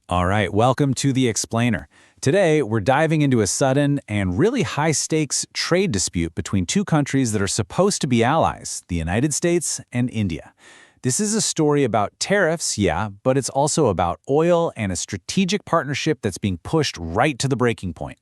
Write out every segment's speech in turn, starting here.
All right, welcome to The Explainer. Today, we're diving into a sudden and really high-stakes trade dispute between two countries that are supposed to be allies, the United States and India. This is a story about tariffs, yeah, but it's also about oil and a strategic partnership that's being pushed right to the breaking point.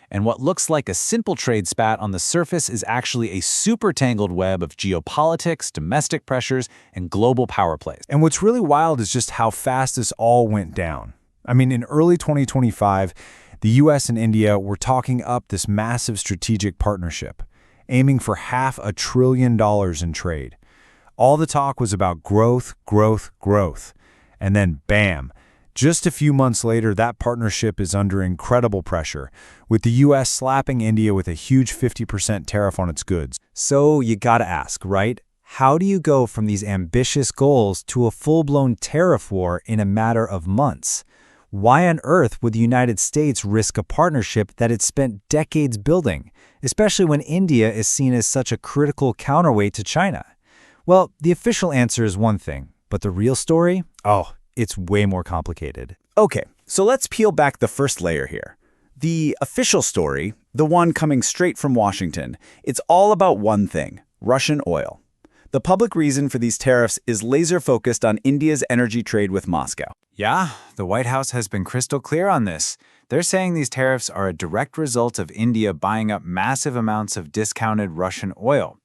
And what looks like a simple trade spat on the surface is actually a super tangled web of geopolitics, domestic pressures, and global power plays. And what's really wild is just how fast this all went down. I mean, in early 2025, the US and India were talking up this massive strategic partnership, aiming for $500 billion in trade. All the talk was about growth, growth, growth. And then bam, just a few months later, that partnership is under incredible pressure, with the US slapping India with a huge 50% tariff on its goods. So you gotta ask, right? How do you go from these ambitious goals to a full-blown tariff war in a matter of months? Why on earth would the United States risk a partnership that it spent decades building, especially when India is seen as such a critical counterweight to China? Well, the official answer is one thing, but the real story? Oh, it's way more complicated. Okay, so let's peel back the first layer here. The official story, the one coming straight from Washington, it's all about one thing: Russian oil. The public reason for these tariffs is laser-focused on India's energy trade with Moscow. Yeah, the White House has been crystal clear on this. They're saying these tariffs are a direct result of India buying up massive amounts of discounted Russian oil.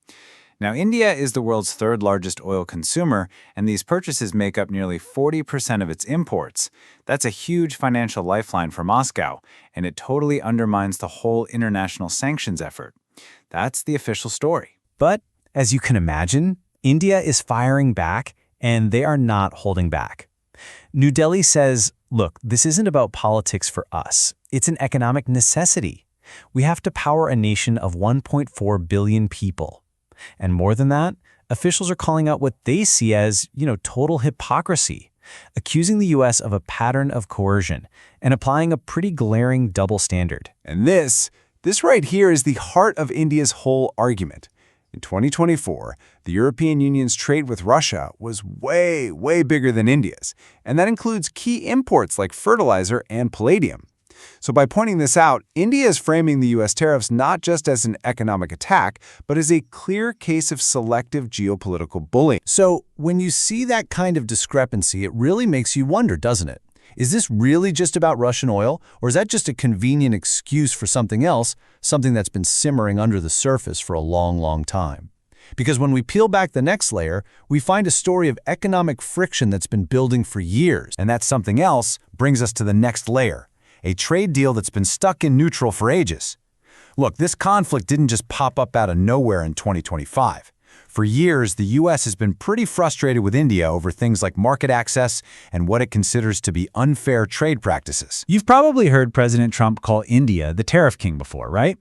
Now, India is the world's third largest oil consumer, and these purchases make up nearly 40% of its imports. That's a huge financial lifeline for Moscow, and it totally undermines the whole international sanctions effort. That's the official story. But, as you can imagine, India is firing back, and they are not holding back. New Delhi says, look, this isn't about politics for us. It's an economic necessity. We have to power a nation of 1.4 billion people. And more than that, officials are calling out what they see as, total hypocrisy, accusing the U.S. of a pattern of coercion and applying a pretty glaring double standard. And this right here is the heart of India's whole argument. In 2024, the European Union's trade with Russia was way, way bigger than India's, and that includes key imports like fertilizer and palladium. So by pointing this out, India is framing the U.S. tariffs not just as an economic attack, but as a clear case of selective geopolitical bullying. So when you see that kind of discrepancy, it really makes you wonder, doesn't it? Is this really just about Russian oil, or is that just a convenient excuse for something else, something that's been simmering under the surface for a long, long time? Because when we peel back the next layer, we find a story of economic friction that's been building for years. And that something else brings us to the next layer, a trade deal that's been stuck in neutral for ages. Look, this conflict didn't just pop up out of nowhere in 2025. For years, the U.S. has been pretty frustrated with India over things like market access and what it considers to be unfair trade practices. You've probably heard President Trump call India the tariff king before, right?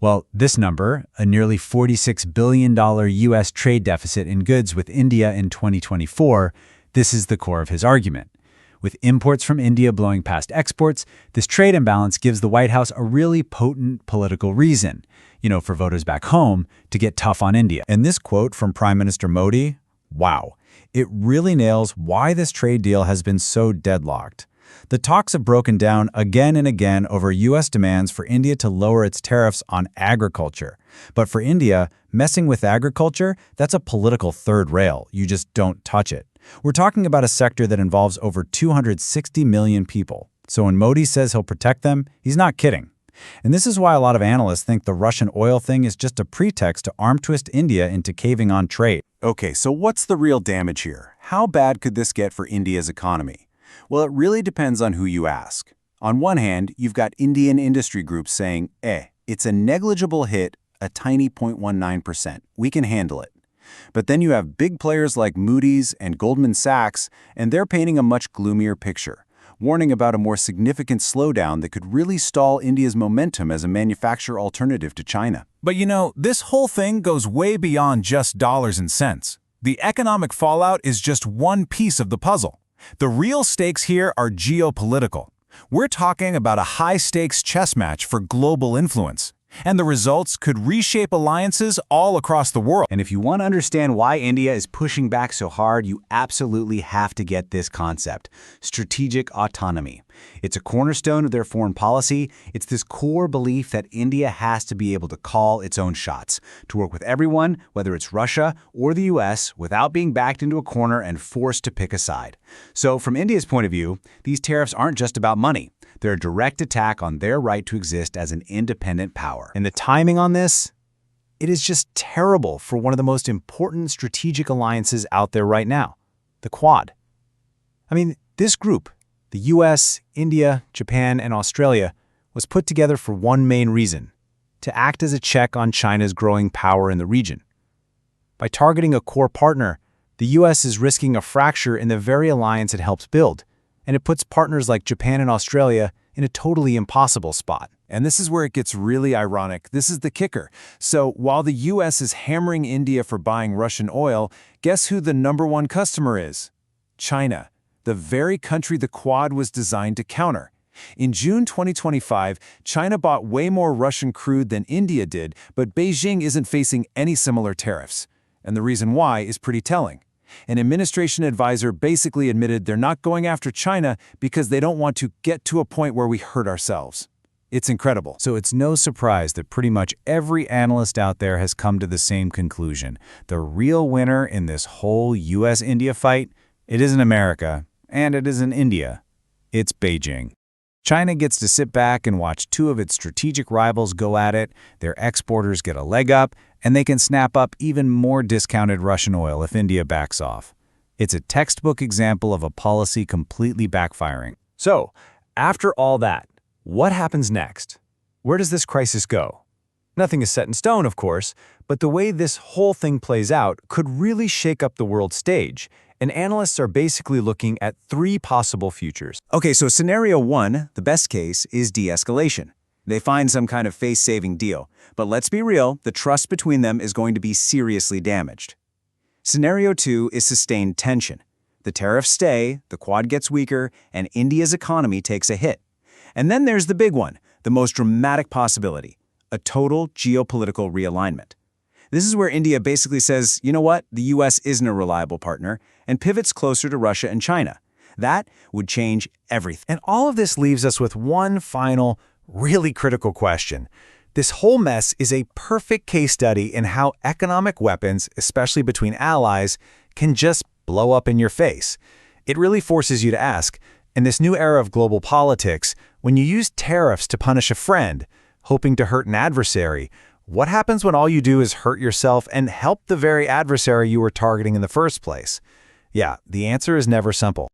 Well, this number, a nearly $46 billion U.S. trade deficit in goods with India in 2024, this is the core of his argument. With imports from India blowing past exports, this trade imbalance gives the White House a really potent political reason, for voters back home to get tough on India. And this quote from Prime Minister Modi, wow, it really nails why this trade deal has been so deadlocked. The talks have broken down again and again over U.S. demands for India to lower its tariffs on agriculture. But for India, messing with agriculture, that's a political third rail. You just don't touch it. We're talking about a sector that involves over 260 million people. So when Modi says he'll protect them, he's not kidding. And this is why a lot of analysts think the Russian oil thing is just a pretext to arm twist India into caving on trade. Okay, so what's the real damage here? How bad could this get for India's economy? Well, it really depends on who you ask. On one hand, you've got Indian industry groups saying, it's a negligible hit, a tiny 0.19%. We can handle it. But then you have big players like Moody's and Goldman Sachs, and they're painting a much gloomier picture, warning about a more significant slowdown that could really stall India's momentum as a manufacturer alternative to China. But this whole thing goes way beyond just dollars and cents. The economic fallout is just one piece of the puzzle. The real stakes here are geopolitical. We're talking about a high-stakes chess match for global influence. And the results could reshape alliances all across the world. And if you want to understand why India is pushing back so hard, you absolutely have to get this concept: strategic autonomy. It's a cornerstone of their foreign policy. It's this core belief that India has to be able to call its own shots, to work with everyone, whether it's Russia or the US, without being backed into a corner and forced to pick a side. So from India's point of view, these tariffs aren't just about money. They're a direct attack on their right to exist as an independent power. And the timing on this? It is just terrible for one of the most important strategic alliances out there right now, the Quad. I mean, this group, the US, India, Japan, and Australia, was put together for one main reason: to act as a check on China's growing power in the region. By targeting a core partner, the US is risking a fracture in the very alliance it helps build, and it puts partners like Japan and Australia in a totally impossible spot. And this is where it gets really ironic. This is the kicker. So while the US is hammering India for buying Russian oil, guess who the #1 customer is? China, the very country the Quad was designed to counter. In June 2025, China bought way more Russian crude than India did, but Beijing isn't facing any similar tariffs. And the reason why is pretty telling. An administration advisor basically admitted they're not going after China because they don't want to get to a point where we hurt ourselves. It's incredible. So it's no surprise that pretty much every analyst out there has come to the same conclusion. The real winner in this whole US-India fight, it isn't America, and it isn't India. It's Beijing. China gets to sit back and watch two of its strategic rivals go at it, their exporters get a leg up, and they can snap up even more discounted Russian oil if India backs off. It's a textbook example of a policy completely backfiring. So, after all that, what happens next? Where does this crisis go? Nothing is set in stone, of course, but the way this whole thing plays out could really shake up the world stage, and analysts are basically looking at 3 possible futures. Okay, so scenario 1, the best case, is de-escalation. They find some kind of face-saving deal, but let's be real, the trust between them is going to be seriously damaged. Scenario 2 is sustained tension. The tariffs stay, the Quad gets weaker, and India's economy takes a hit. And then there's the big one, the most dramatic possibility: a total geopolitical realignment. This is where India basically says, you know what, the US isn't a reliable partner, and pivots closer to Russia and China. That would change everything. And all of this leaves us with one final, really critical question. This whole mess is a perfect case study in how economic weapons, especially between allies, can just blow up in your face. It really forces you to ask, in this new era of global politics, when you use tariffs to punish a friend, hoping to hurt an adversary, what happens when all you do is hurt yourself and help the very adversary you were targeting in the first place? Yeah, the answer is never simple.